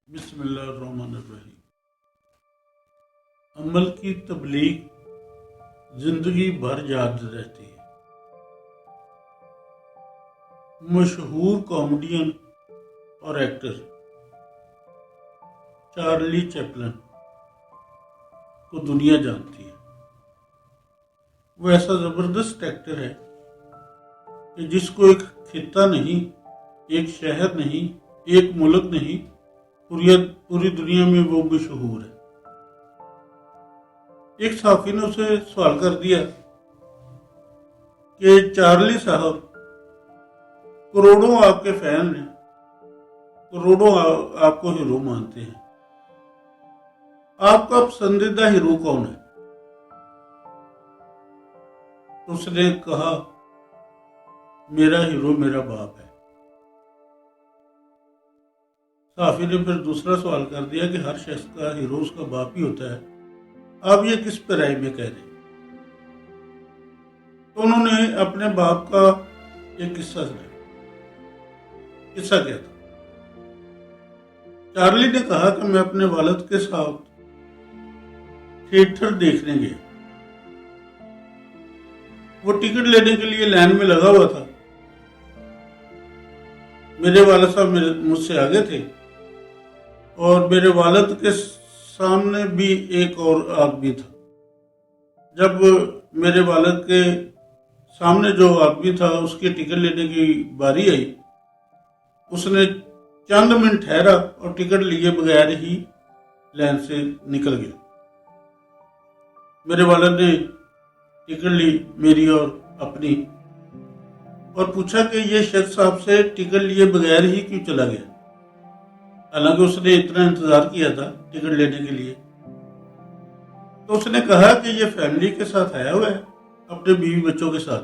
बिस्मिल्लाहिर्रहमानिर्रहीम। अमल की तबलीग जिंदगी भर याद रहती है। मशहूर कॉमेडियन और एक्टर चार्ली चैपलिन को दुनिया जानती है। वो ऐसा ज़बरदस्त एक्टर है कि जिसको एक खित्ता नहीं, एक शहर नहीं, एक मुल्क नहीं, पूरी दुनिया में वो मशहूर है। एक साथी ने उसे सवाल कर दिया कि चार्ली साहब, करोड़ों आपके फैन हैं, करोड़ों आपको हीरो मानते हैं, आपका पसंदीदा हीरो कौन है? तो उसने कहा, मेरा हीरो मेरा बाप है। साफी ने फिर दूसरा सवाल कर दिया कि हर शख्स का हीरो उसका बाप ही होता है, आप ये किस पराई में कह रहे हैं? तो उन्होंने अपने बाप का एक किस्सा सुनाया। किस्सा क्या था? चार्ली ने कहा कि मैं अपने वालिद के साथ थिएटर देखने गया। वो टिकट लेने के लिए लाइन में लगा हुआ था। मेरे वालिद साहब मुझसे आगे थे और मेरे वालिद के सामने भी एक और आदमी था। जब मेरे वालिद के सामने जो आदमी था उसकी टिकट लेने की बारी आई, उसने चंद मिनट ठहरा और टिकट लिए बगैर ही लाइन से निकल गया। मेरे वालिद ने टिकट ली, मेरी और अपनी, और पूछा कि ये शख्स आपसे टिकट लिए बगैर ही क्यों चला गया? हालांकि उसने इतना इंतजार किया था टिकट लेने के लिए। तो उसने कहा कि ये फैमिली के साथ आया हुआ है, अपने बीवी बच्चों के साथ,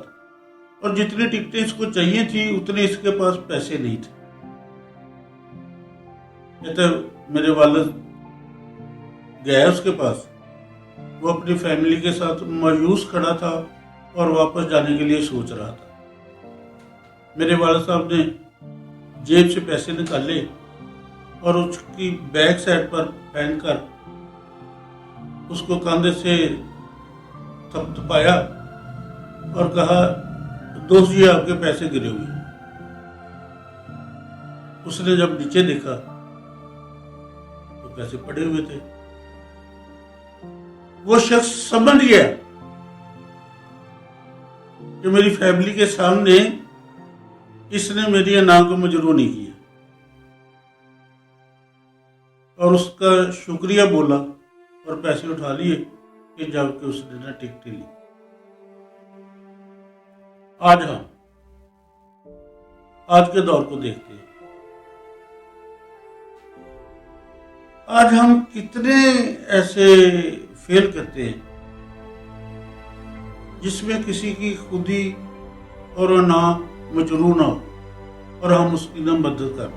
और जितनी टिकटें इसको चाहिए थी उतने इसके पास पैसे नहीं थे। तो मेरे वालिद गया उसके पास। वो अपनी फैमिली के साथ मायूस खड़ा था और वापस जाने के लिए सोच रहा था। मेरे वालिद साहब ने जेब से पैसे निकाले और उसकी बैक साइड पर पहनकर उसको कंधे से थपथपाया और कहा, दोस्त जी आपके पैसे गिरे हुए हैं। उसने जब नीचे देखा तो पैसे पड़े हुए थे। वो शख्स समझ गया कि मेरी फैमिली के सामने इसने मेरी अना को मजरूह नहीं किया, और उसका शुक्रिया बोला और पैसे उठा लिए कि जबकि उसने ना टिकट ली। आज के दौर को देखते हैं। आज हम कितने ऐसे फेल करते हैं जिसमें किसी की खुदी और ना मजरूह ना हो और हम उसकी ना मदद कर।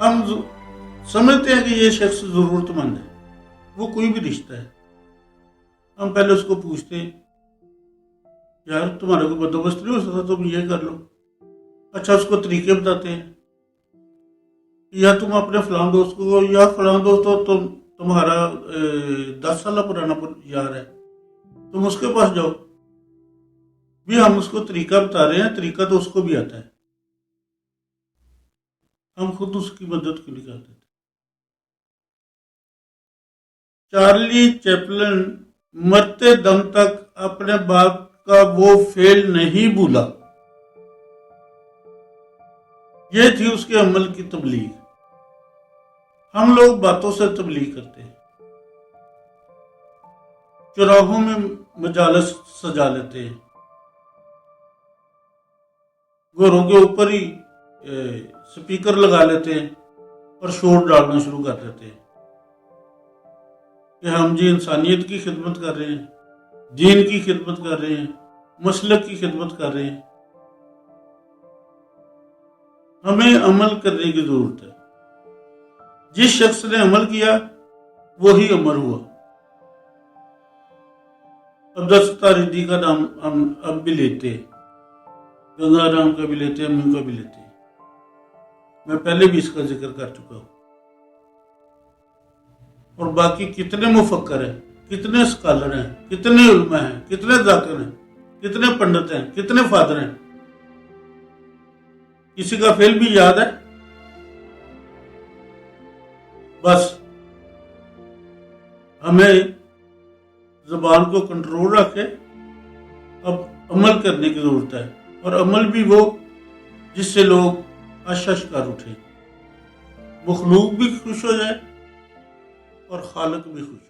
हम समझते हैं कि ये शख्स जरूरतमंद है, वो कोई भी रिश्ता है, हम पहले उसको पूछते हैं, यार तुम्हारा कोई बंदोबस्त नहीं हो सकता, तुम ये कर लो। अच्छा, उसको तरीके बताते हैं, या तुम अपने फलां दोस्त को, या फलां दोस्त हो तुम्हारा 10 साल पुराना यार है, तुम उसके पास जाओ। भी हम उसको तरीका बता रहे हैं, तरीका तो उसको भी आता है, हम खुद उसकी मदद क्यों नहीं करते? चार्ली चैपलिन मरते दम तक अपने बाप का वो फेल नहीं भूला। ये थी उसके अमल की तबलीग। हम लोग बातों से तबलीग करते हैं, चौराहों में मजालस सजा लेते हैं, घरों के ऊपर ही स्पीकर लगा लेते हैं और शोर डालना शुरू कर देते हैं कि हम जी इंसानियत की खिदमत कर रहे हैं, दीन की खिदमत कर रहे हैं, मसलक की खिदमत कर रहे हैं। हमें अमल करने की जरूरत है। जिस शख्स ने अमल किया वही अमर हुआ। अब्दुल सत्तार रिज़वी का नाम हम अब भी लेते हैं, गंगा राम का भी लेते हैं, मुंह का भी लेते हैं। मैं पहले भी इसका जिक्र कर चुका हूं। और बाकी कितने मुफक्कर हैं, कितने स्कॉलर हैं, कितने उलमा हैं, कितने जाकिर हैं, कितने पंडित हैं, कितने फादर हैं, किसी का फेल भी याद है? बस हमें ज़बान को कंट्रोल रखे, अब अमल करने की ज़रूरत है, और अमल भी वो जिससे लोग अश कर उठे, मखलूक भी खुश हो जाए और खालिक भी खुश।